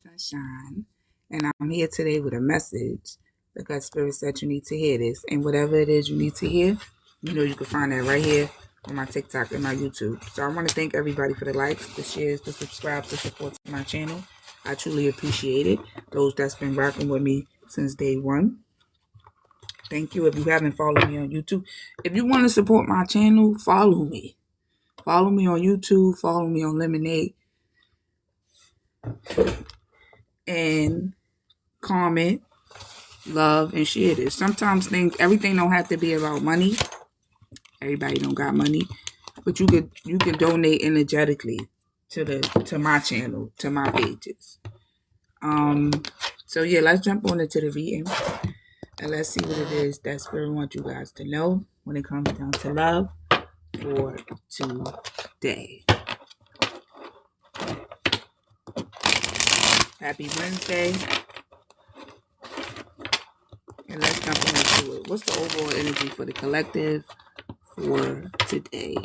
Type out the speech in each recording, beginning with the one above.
Sunshine, and I'm here today with a message. The God Spirit said you need to hear this, and whatever it is you need to hear, you can find that right here on my TikTok and my YouTube. So I want to thank everybody for the likes, the shares, the subscribes, the support to my channel. I truly appreciate it. Those that's been rocking with me since day one. Thank you. If you haven't followed me on YouTube, if you want to support my channel, follow me. Follow me on YouTube. Follow me on Lemonade. And comment, love, and share this. Sometimes everything don't have to be about money. Everybody don't got money, but you can donate energetically to my channel, to my pages. So yeah, let's jump on into the reading and let's see what it is that Spirit wants you guys to know when it comes down to love for today. Happy Wednesday. And let's jump into it. What's the overall energy for the collective for today?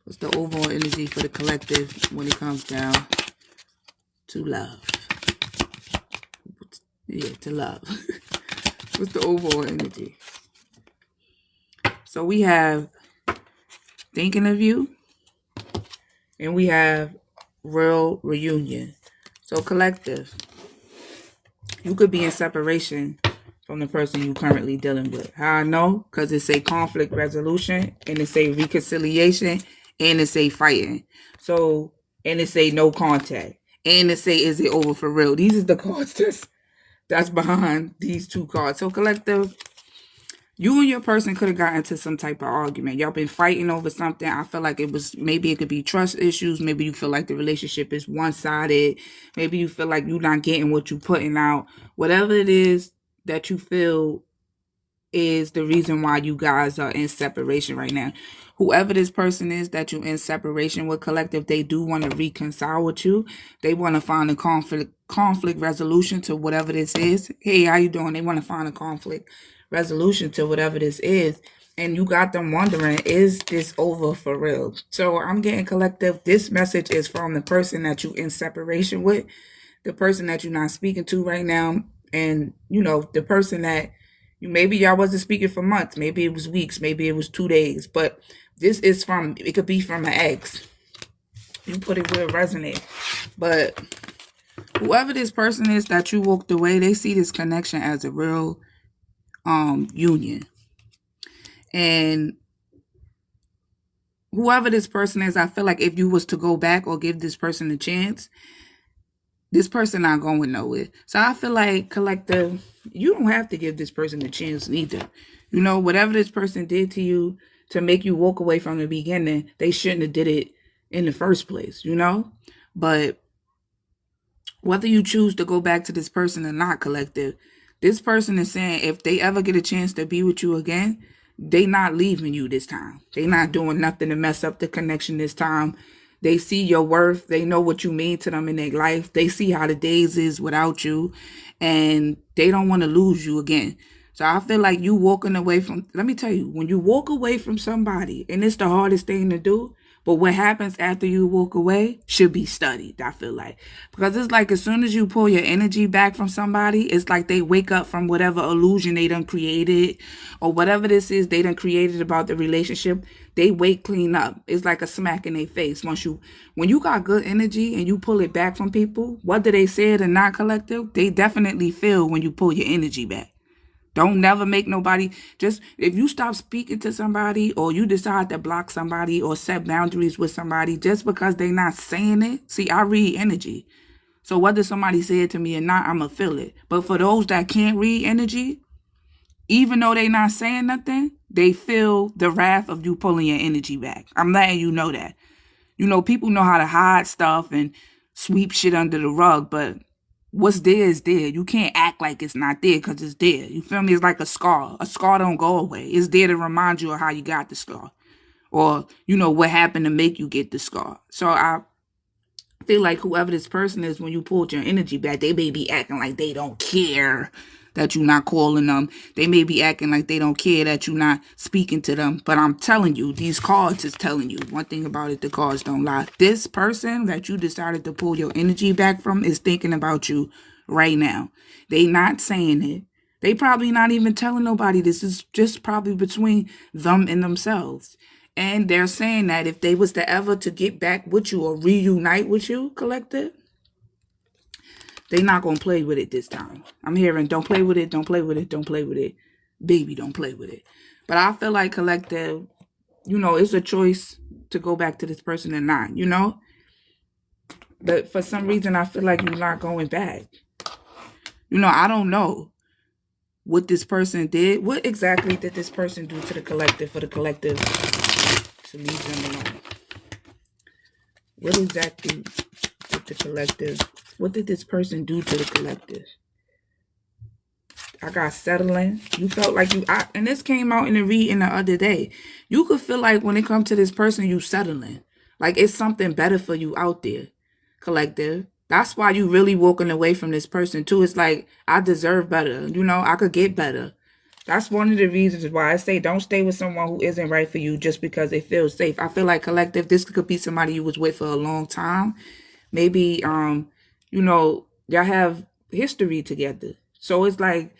What's the overall energy for the collective when it comes down to love? Yeah, to love. What's the overall energy? So we have thinking of you. And we have real reunion. So collective, you could be in separation from the person you're currently dealing with. How I know? Because it say conflict resolution, and it say reconciliation, and it say fighting. So, and it say no contact. And it say, is it over for real? These are the cards that's behind these two cards. So collective, you and your person could have gotten into some type of argument. Y'all been fighting over something. I feel like maybe it could be trust issues. Maybe you feel like the relationship is one-sided. Maybe you feel like you're not getting what you're putting out. Whatever it is that you feel is the reason why you guys are in separation right now. Whoever this person is that you're in separation with, collective, they do want to reconcile with you. They want to find a conflict resolution to whatever this is. Hey, how you doing? They want to find a conflict resolution to whatever this is, and you got them wondering, is this over for real? So I'm getting collective, this message is from the person that you in separation with, the person that you're not speaking to right now, and the person that maybe y'all wasn't speaking for months, maybe it was weeks, maybe it was 2 days, but this is it could be from an ex. You put it where it resonates. But whoever this person is that you walked away, they see this connection as a real union. And whoever this person is, I feel like if you was to go back or give this person a chance, this person not going nowhere. So I feel like collective, you don't have to give this person a chance neither. Whatever this person did to you to make you walk away from the beginning, they shouldn't have did it in the first place, But whether you choose to go back to this person or not, collective, this person is saying if they ever get a chance to be with you again, they not leaving you this time. They not doing nothing to mess up the connection this time. They see your worth. They know what you mean to them in their life. They see how the days is without you, and they don't want to lose you again. So I feel like you walking away from, let me tell you, when you walk away from somebody, and it's the hardest thing to do, but what happens after you walk away should be studied, I feel like. Because it's like as soon as you pull your energy back from somebody, it's like they wake up from whatever illusion they done created or whatever this is they done created about the relationship. They wake clean up. It's like a smack in their face. When you got good energy and you pull it back from people, whether they say it or not, collective, they definitely feel when you pull your energy back. Don't never make nobody, just if you stop speaking to somebody or you decide to block somebody or set boundaries with somebody just because they not saying it. See, I read energy. So whether somebody said it to me or not, I'm going to feel it. But for those that can't read energy, even though they not saying nothing, they feel the wrath of you pulling your energy back. I'm letting you know that. People know how to hide stuff and sweep shit under the rug, but what's there is there. You can't act like it's not there because it's there. You feel me? It's like a scar. A scar don't go away. It's there to remind you of how you got the scar. Or, what happened to make you get the scar. So I feel like whoever this person is, when you pulled your energy back, they may be acting like they don't care. that you're not calling them. They may be acting like they don't care that you're not speaking to them. But I'm telling you, these cards is telling you. One thing about it, the cards don't lie. This person that you decided to pull your energy back from is thinking about you right now. They not saying it. They probably not even telling nobody. This is just probably between them and themselves. And they're saying that if they was to ever to get back with you or reunite with you, collective, they not going to play with it this time. I'm hearing, don't play with it, don't play with it, don't play with it. Baby, don't play with it. But I feel like collective, it's a choice to go back to this person or not. But for some reason, I feel like you're not going back. I don't know what this person did. What exactly did this person do to the collective for the collective to leave them alone? What exactly did the collective, what did this person do to the collective? I got settling. You felt like and this came out in the reading the other day. You could feel like when it comes to this person, you settling. Like it's something better for you out there, collective. That's why you really walking away from this person too. It's like, I deserve better. I could get better. That's one of the reasons why I say don't stay with someone who isn't right for you just because they feel safe. I feel like collective, this could be somebody you was with for a long time. Maybe, y'all have history together. So it's like,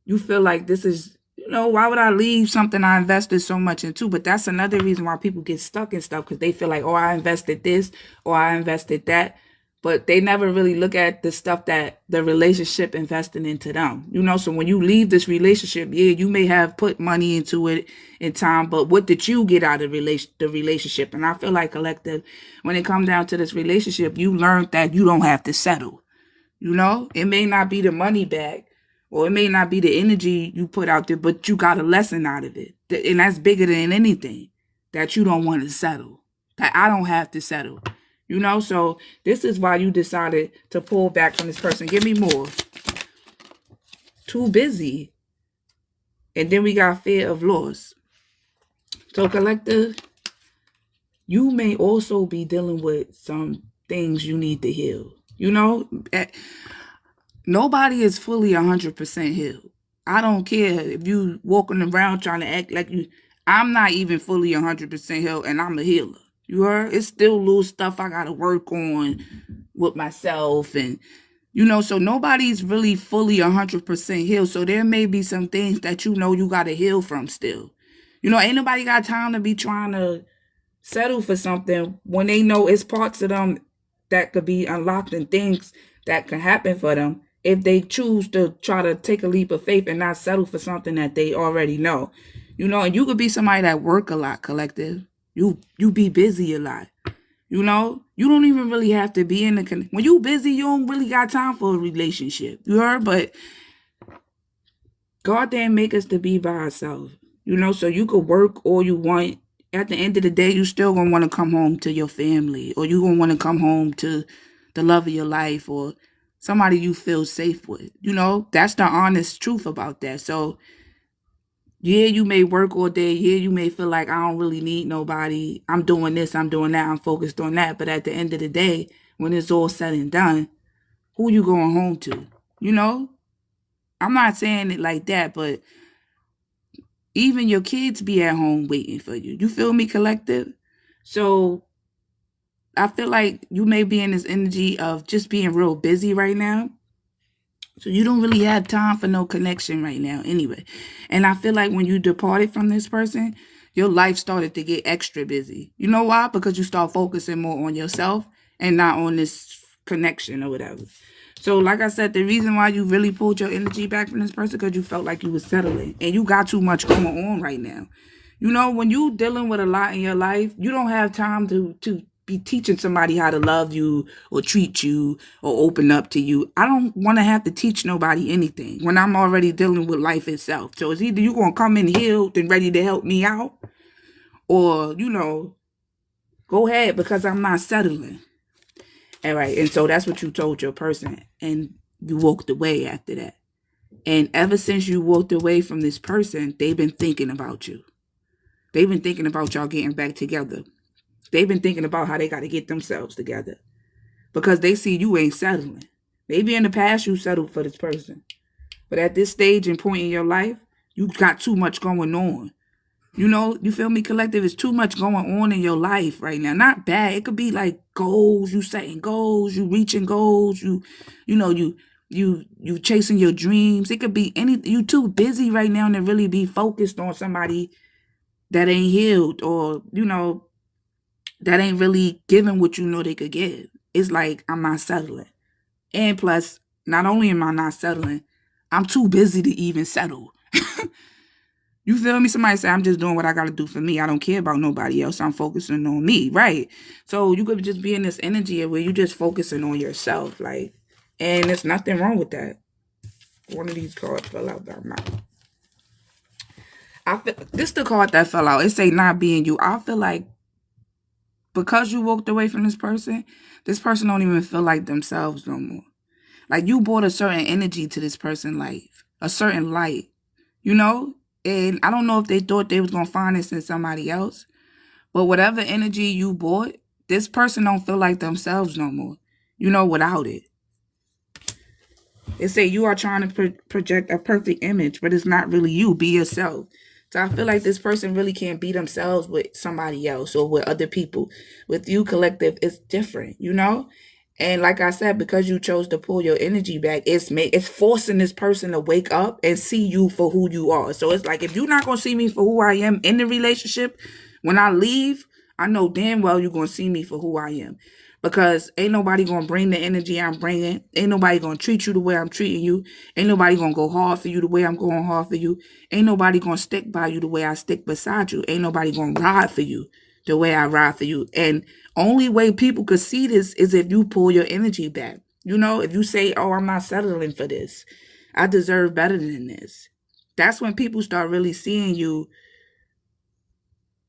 you feel like this is, why would I leave something I invested so much into? But that's another reason why people get stuck in stuff, because they feel like, oh, I invested this or I invested that. But they never really look at the stuff that the relationship invested into them. So when you leave this relationship, yeah, you may have put money into it in time, but what did you get out of the relationship? And I feel like collective, when it comes down to this relationship, you learned that you don't have to settle. It may not be the money back, or it may not be the energy you put out there, but you got a lesson out of it. And that's bigger than anything, that you don't want to settle, that I don't have to settle. So this is why you decided to pull back from this person. Give me more. Too busy. And then we got fear of loss. So collective, you may also be dealing with some things you need to heal. Nobody is fully 100% healed. I don't care if you walking around trying to act like you. I'm not even fully 100% healed, and I'm a healer. You heard? It's still little stuff I got to work on with myself. And, so nobody's really fully 100% healed. So there may be some things that you got to heal from still. Ain't nobody got time to be trying to settle for something when they know it's parts of them that could be unlocked and things that can happen for them if they choose to try to take a leap of faith and not settle for something that they already know. And you could be somebody that work a lot, collective. You be busy a lot. You don't even really have to be in when you busy, you don't really got time for a relationship. You heard? But God didn't make us to be by ourselves. So you could work all you want. At the end of the day, you still gonna want to come home to your family, or you gonna want to come home to the love of your life, or somebody you feel safe with. That's the honest truth about that. So yeah, you may work all day. Yeah, you may feel like I don't really need nobody. I'm doing this, I'm doing that, I'm focused on that. But at the end of the day, when it's all said and done, who you going home to? I'm not saying it like that, but even your kids be at home waiting for you. You feel me, collective? So I feel like you may be in this energy of just being real busy right now. So you don't really have time for no connection right now anyway. And I feel like when you departed from this person, your life started to get extra busy. You know why? Because you start focusing more on yourself and not on this connection or whatever. So like I said, the reason why you really pulled your energy back from this person, because you felt like you was settling and you got too much going on right now. When you dealing with a lot in your life, you don't have time to be teaching somebody how to love you or treat you or open up to you. I don't want to have to teach nobody anything when I'm already dealing with life itself. So it's either you going to come in healed and ready to help me out, or, go ahead, because I'm not settling. All right. And so that's what you told your person, and you walked away after that. And ever since you walked away from this person, they've been thinking about you. They've been thinking about y'all getting back together. They've been thinking about how they got to get themselves together, because they see you ain't settling. Maybe in the past you settled for this person, But at this stage and point in your life, you got too much going on. You feel me, collective? It's too much going on in your life right now. Not bad. It could be like goals, you setting goals, you reaching goals, you know, you chasing your dreams. It could be anything. You too busy right now to really be focused on somebody that ain't healed, or, that ain't really giving what you know they could give. It's like, I'm not settling. And plus, not only am I not settling, I'm too busy to even settle. You feel me? Somebody say, I'm just doing what I got to do for me. I don't care about nobody else. I'm focusing on me. Right. So you could just be in this energy where you just focusing on yourself. Like, and there's nothing wrong with that. One of these cards fell out of my mouth. This the card that fell out. It say not being you. I feel like because you walked away from this person don't even feel like themselves no more. Like, you brought a certain energy to this person's life, a certain light, And I don't know if they thought they was going to find this in somebody else, but whatever energy you brought, this person don't feel like themselves no more, without it. They say you are trying to project a perfect image, but it's not really you. Be yourself. So I feel like this person really can't be themselves with somebody else or with other people. With you, collective, it's different, And like I said, because you chose to pull your energy back, it's forcing this person to wake up and see you for who you are. So it's like, if you're not going to see me for who I am in the relationship, when I leave, I know damn well you're going to see me for who I am. Because ain't nobody going to bring the energy I'm bringing. Ain't nobody going to treat you the way I'm treating you. Ain't nobody going to go hard for you the way I'm going hard for you. Ain't nobody going to stick by you the way I stick beside you. Ain't nobody going to ride for you the way I ride for you. And only way people could see this is if you pull your energy back. If you say, oh, I'm not settling for this. I deserve better than this. That's when people start really seeing you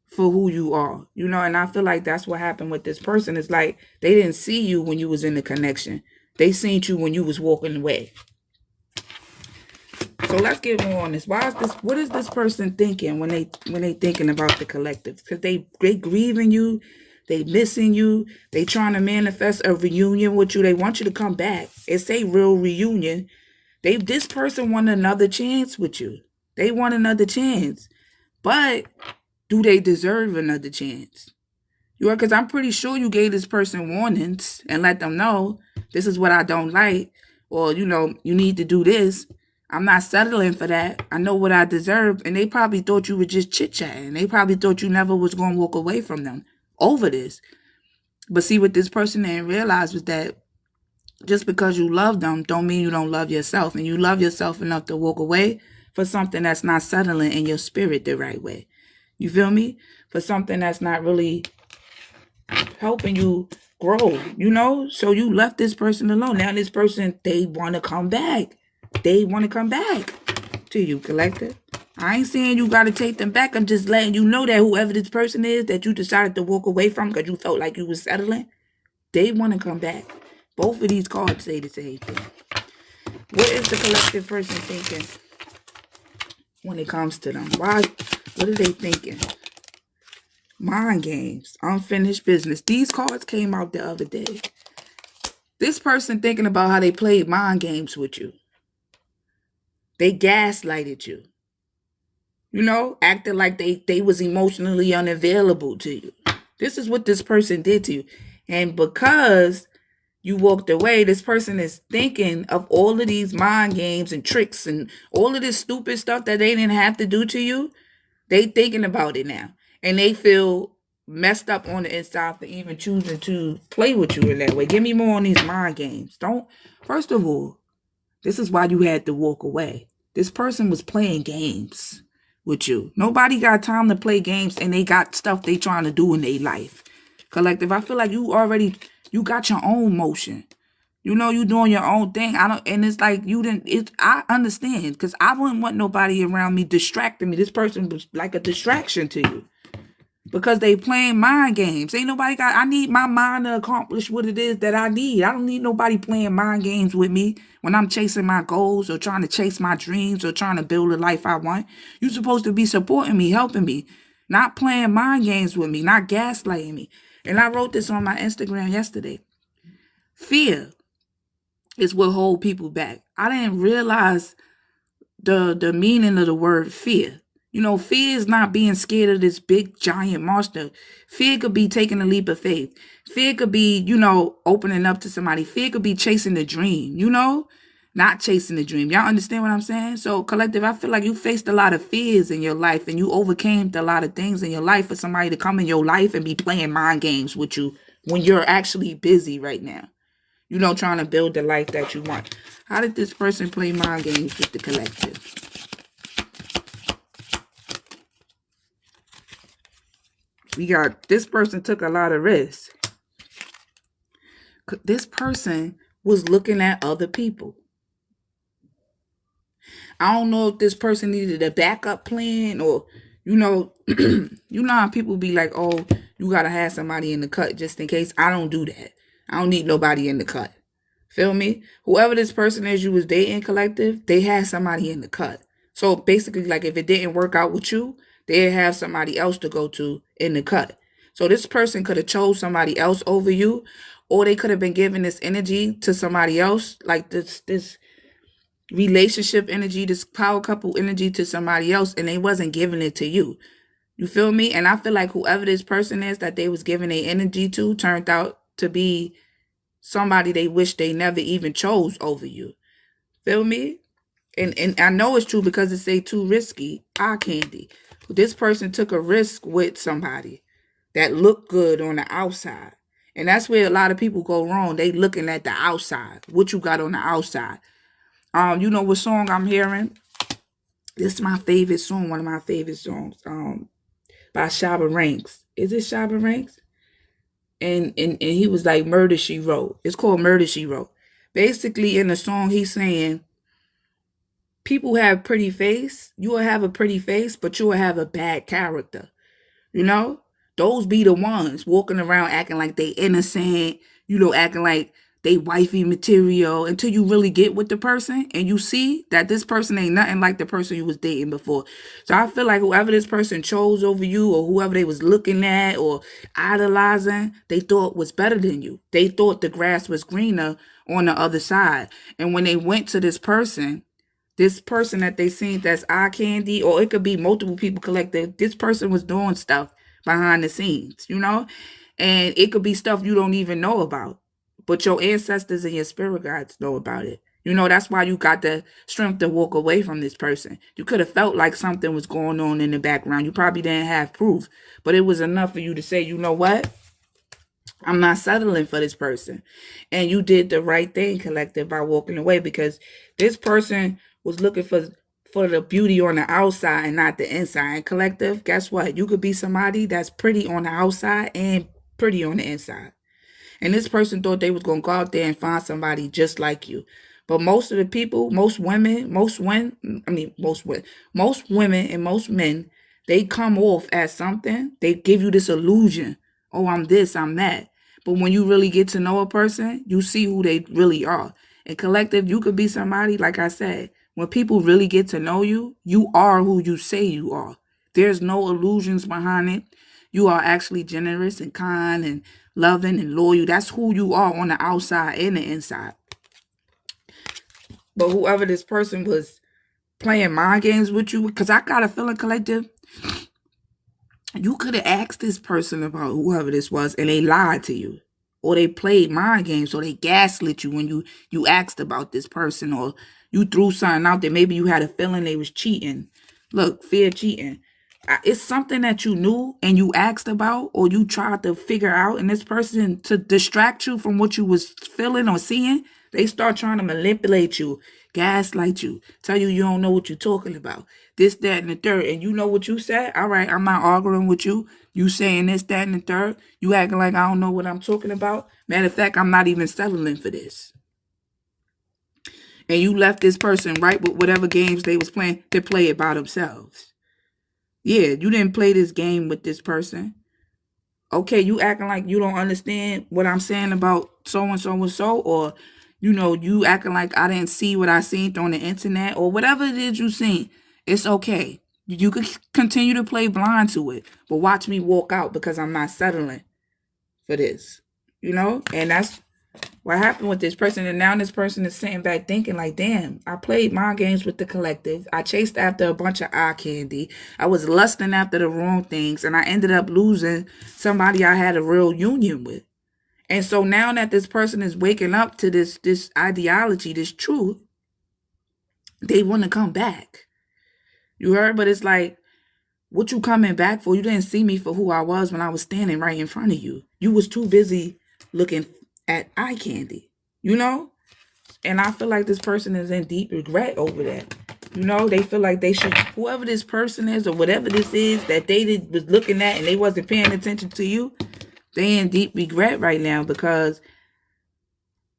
for who you are, and I feel like that's what happened with this person. It's like they didn't see you when you was in the connection. They seen you when you was walking away. So let's get more on this. What is this person thinking when they thinking about the collective? Because they grieving you, they missing you, they trying to manifest a reunion with you. They want you to come back. It's a real reunion. This person want another chance with you. They want another chance. But do they deserve another chance? Because I'm pretty sure you gave this person warnings and let them know this is what I don't like, or, you need to do this. I'm not settling for that. I know what I deserve. And they probably thought you were just chit-chatting. They probably thought you never was going to walk away from them over this. But see, what this person didn't realize was that just because you love them don't mean you don't love yourself. And you love yourself enough to walk away for something that's not settling in your spirit the right way. You feel me? For something that's not really helping you grow, So you left this person alone. Now this person, they want to come back. They want to come back to you, collective. I ain't saying you got to take them back. I'm just letting you know that whoever this person is that you decided to walk away from because you felt like you was settling, they want to come back. Both of these cards say the same thing. What is the collective person thinking when it comes to them? What are they thinking? Mind games, unfinished business. These cards came out the other day. This person thinking about how they played mind games with you. They gaslighted you. Acting like they was emotionally unavailable to you. This is what this person did to you. And because you walked away, this person is thinking of all of these mind games and tricks and all of this stupid stuff that they didn't have to do to you. They thinking about it now. And they feel messed up on the inside for even choosing to play with you in that way. Give me more on these mind games. First of all, this is why you had to walk away. This person was playing games with you. Nobody got time to play games, and they got stuff they trying to do in their life. Collective, I feel like you got your own motion. You doing your own thing. And it's like I understand, because I wouldn't want nobody around me distracting me. This person was like a distraction to you. Because they playing mind games. I need my mind to accomplish what it is that I need. I don't need nobody playing mind games with me when I'm chasing my goals or trying to chase my dreams or trying to build a life I want. You're supposed to be supporting me, helping me, not playing mind games with me, not gaslighting me. And I wrote this on my Instagram yesterday. Fear is what hold people back. I didn't realize the meaning of the word fear. Fear is not being scared of this big giant monster. Fear could be taking a leap of faith. Fear could be, opening up to somebody. Fear could be chasing the dream, not chasing the dream. Y'all understand what I'm saying? So, collective, I feel like you faced a lot of fears in your life and you overcame a lot of things in your life for somebody to come in your life and be playing mind games with you when you're actually busy right now. Trying to build the life that you want. How did this person play mind games with the collective? We got this person took a lot of risks. This person was looking at other people. I don't know if this person needed a backup plan or, you know, how people be like, oh, you got to have somebody in the cut just in case. I don't do that. I don't need nobody in the cut. Feel me? Whoever this person is you was dating, collective, they had somebody in the cut. So basically, like if it didn't work out with you, they'd have somebody else to go to in the cut. So this person could have chose somebody else over you, or they could have been giving this energy to somebody else, like this relationship energy, this power couple energy to somebody else, and they wasn't giving it to you. You feel me? And I feel like whoever this person is that they was giving their energy to turned out to be somebody they wish they never even chose over you. Feel me? And I know it's true because it say too risky, eye candy. This person took a risk with somebody that looked good on the outside. And that's where a lot of people go wrong. They looking at the outside, what you got on the outside. You know what song I'm hearing? This is my favorite song, one of my favorite songs. By Shabba Ranks. Is it Shabba Ranks? And he was like Murder She Wrote. It's called Murder She Wrote. Basically, in the song, he's saying, people have pretty face. You will have a pretty face, but you will have a bad character. You know? Those be the ones walking around acting like they innocent, acting like they wifey material until you really get with the person and you see that this person ain't nothing like the person you was dating before. So I feel like whoever this person chose over you or whoever they was looking at or idolizing, they thought was better than you. They thought the grass was greener on the other side. And when they went to this person that they seen that's eye candy, or it could be multiple people collective, this person was doing stuff behind the scenes, and it could be stuff you don't even know about, but your ancestors and your spirit guides know about it. That's why you got the strength to walk away from this person. You could have felt like something was going on in the background. You probably didn't have proof, but it was enough for you to say, you know what? I'm not settling for this person. And you did the right thing, collective, by walking away, because this person was looking for the beauty on the outside and not the inside. And collective, guess what? You could be somebody that's pretty on the outside and pretty on the inside. And this person thought they was going to go out there and find somebody just like you. But most of the people, most women and most men, they come off as something. They give you this illusion. Oh, I'm this, I'm that. But when you really get to know a person, you see who they really are. And collective, you could be somebody, like I said, when people really get to know you, you are who you say you are. There's no illusions behind it. You are actually generous and kind and loving and loyal. That's who you are on the outside and the inside. But whoever this person was playing mind games with you, because I got a feeling, collective, you could have asked this person about whoever this was and they lied to you. Or they played mind games, or they gaslit you when you asked about this person, or you threw something out there. Maybe you had a feeling they was cheating. Look, fear cheating. It's something that you knew and you asked about or you tried to figure out, and this person, to distract you from what you was feeling or seeing, they start trying to manipulate you, gaslight you, tell you don't know what you're talking about, this, that, and the third. And you know what you said? All right, I'm not arguing with you. You saying this, that, and the third. You acting like I don't know what I'm talking about. Matter of fact, I'm not even settling for this. And you left this person right with whatever games they was playing to play it by themselves. Yeah, you didn't play this game with this person. Okay, you acting like you don't understand what I'm saying about so-and-so, or, you acting like I didn't see what I seen on the internet, or whatever it is you seen. It's okay. You could continue to play blind to it, but watch me walk out because I'm not settling for this. And What happened with this person? And now this person is sitting back thinking like, damn, I played mind games with the collective. I chased after a bunch of eye candy. I was lusting after the wrong things. And I ended up losing somebody I had a real union with. And so now that this person is waking up to this ideology, this truth, they want to come back. You heard? But it's like, what you coming back for? You didn't see me for who I was when I was standing right in front of you. You was too busy looking at eye candy, you know? And I feel like this person is in deep regret over that. You know, they feel like they should, whoever this person is or whatever this is that was looking at and they wasn't paying attention to you, they in deep regret right now because,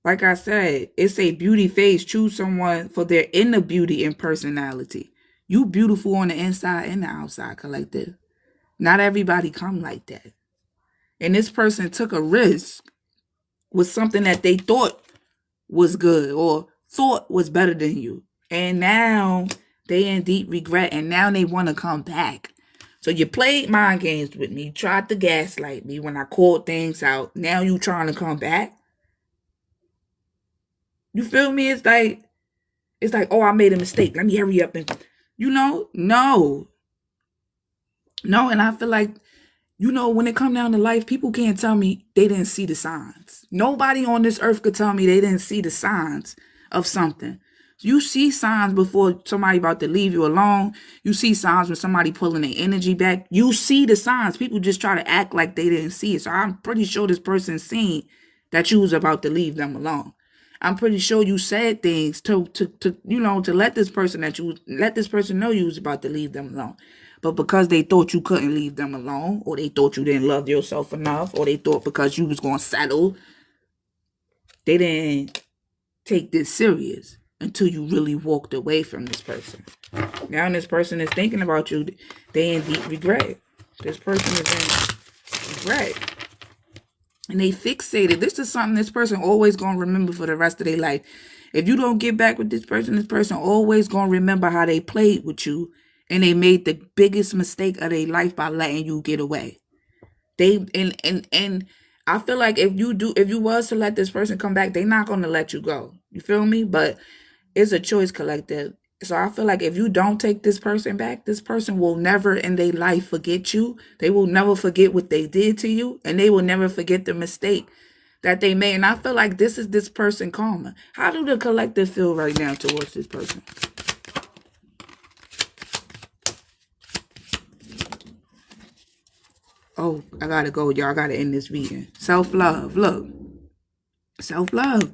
like I said, it's a beauty phase. Choose someone for their inner beauty and personality. You beautiful on the inside and the outside, collective. Not everybody come like that. And this person took a risk with something that they thought was good or thought was better than you. And now they in deep regret and now they want to come back. So you played mind games with me, tried to gaslight me when I called things out. Now you trying to come back? You feel me? It's like, oh, I made a mistake. Let me hurry up and, no. And I feel like, when it come down to life, people can't tell me they didn't see the signs. Nobody on this earth could tell me they didn't see the signs of something. You see signs before somebody about to leave you alone. You see signs when somebody pulling their energy back. You see the signs. People just try to act like they didn't see it. So I'm pretty sure this person seen that you was about to leave them alone. I'm pretty sure you said things to let this person know you was about to leave them alone. But because they thought you couldn't leave them alone, or they thought you didn't love yourself enough, or they thought because you was going to settle, they didn't take this serious until you really walked away from this person. Now this person is thinking about you. They in deep regret. This person is in regret. And they fixated. This is something this person always going to remember for the rest of their life. If you don't get back with this person always going to remember how they played with you. And they made the biggest mistake of their life by letting you get away. And I feel like if you was to let this person come back, they're not going to let you go. You feel me? But it's a choice, collective. So I feel like if you don't take this person back, this person will never in their life forget you. They will never forget what they did to you. And they will never forget the mistake that they made. And I feel like this is this person karma. How do the collective feel right now towards this person? Oh, I gotta go, y'all. I gotta end this reading. Self-love. Look. Self-love.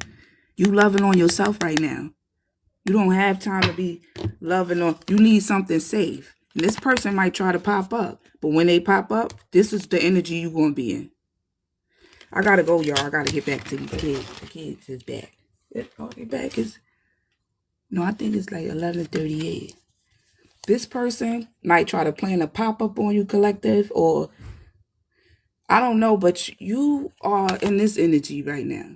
You loving on yourself right now. You don't have time to be loving on. You need something safe. And this person might try to pop up. But when they pop up, this is the energy you're going to be in. I gotta go, y'all. I gotta get back to these kids. The kids is back. Oh, they back is... No, I think it's like 11:38. This person might try to plan a pop-up on you, collective, or... I don't know, but you are in this energy right now.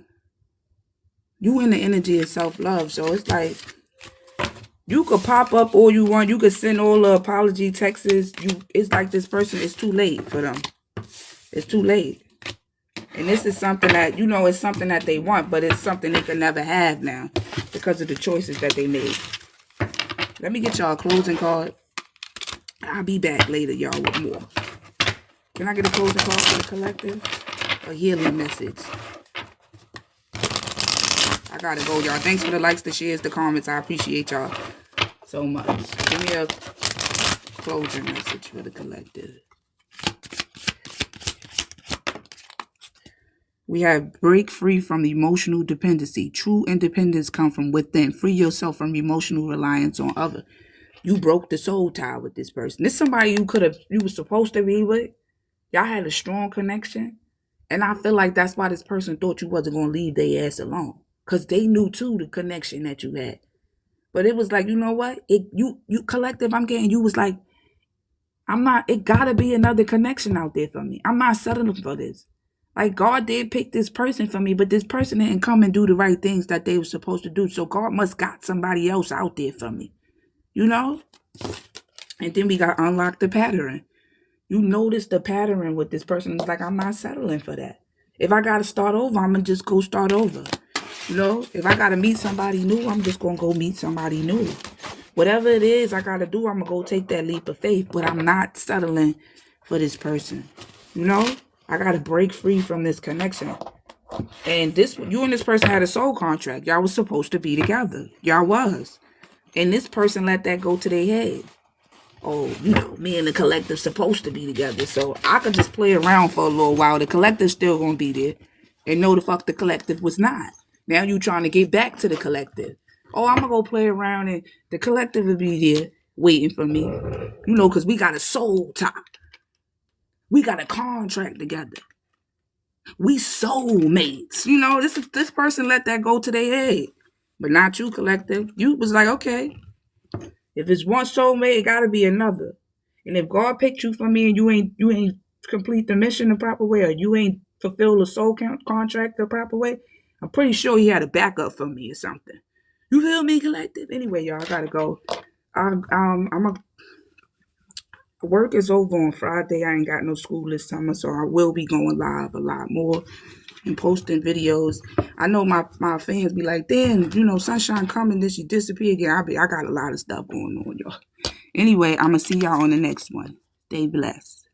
You in the energy of self-love. So it's like, you could pop up all you want. You could send all the apology texts. It's like this person, it's too late for them. It's too late. And this is something that, it's something that they want, but it's something they can never have now because of the choices that they made. Let me get y'all a closing card. I'll be back later, y'all, with more. Can I get a closing call for the collective? A healing message. I gotta go, y'all. Thanks for the likes, the shares, the comments. I appreciate y'all so much. Give me a closing message for the collective. We have break free from emotional dependency. True independence comes from within. Free yourself from emotional reliance on others. You broke the soul tie with this person. This is somebody you were supposed to be with. Y'all had a strong connection. And I feel like that's why this person thought you wasn't going to leave their ass alone. Because they knew, too, the connection that you had. But it was like, you know what? You collective, you was like, it got to be another connection out there for me. I'm not settling for this. Like, God did pick this person for me, but this person didn't come and do the right things that they were supposed to do. So God must got somebody else out there for me. And then we got unlock the pattern. You notice the pattern with this person. It's like, I'm not settling for that. If I got to start over, I'm going to just go start over. You know, if I gotta meet somebody new, I'm just gonna go meet somebody new. Whatever it is I gotta do, I'm gonna go take that leap of faith. But I'm not settling for this person. You know, I gotta break free from this connection. And you and this person had a soul contract. Y'all was supposed to be together. Y'all was. And this person let that go to their head. Oh, me and the collective supposed to be together. So I could just play around for a little while. The collective's still gonna be there. And no, the fuck the collective was not. Now you trying to get back to the collective. Oh, I'm gonna go play around and the collective will be there waiting for me. Because we got a soul tie. We got a contract together. We soulmates. This person let that go to their head. But not you, collective. You was like, okay, if it's one soulmate, it gotta be another. And if God picked you for me and you ain't complete the mission the proper way, or you ain't fulfill the soul contract the proper way, I'm pretty sure he had a backup for me or something. You feel me, collective? Anyway, y'all, I gotta go. Work is over on Friday. I ain't got no school this summer, so I will be going live a lot more and posting videos. I know my fans be like, damn, Sunshine coming, then she disappear again. I got a lot of stuff going on, y'all. Anyway, I'm going to see y'all on the next one. Stay blessed.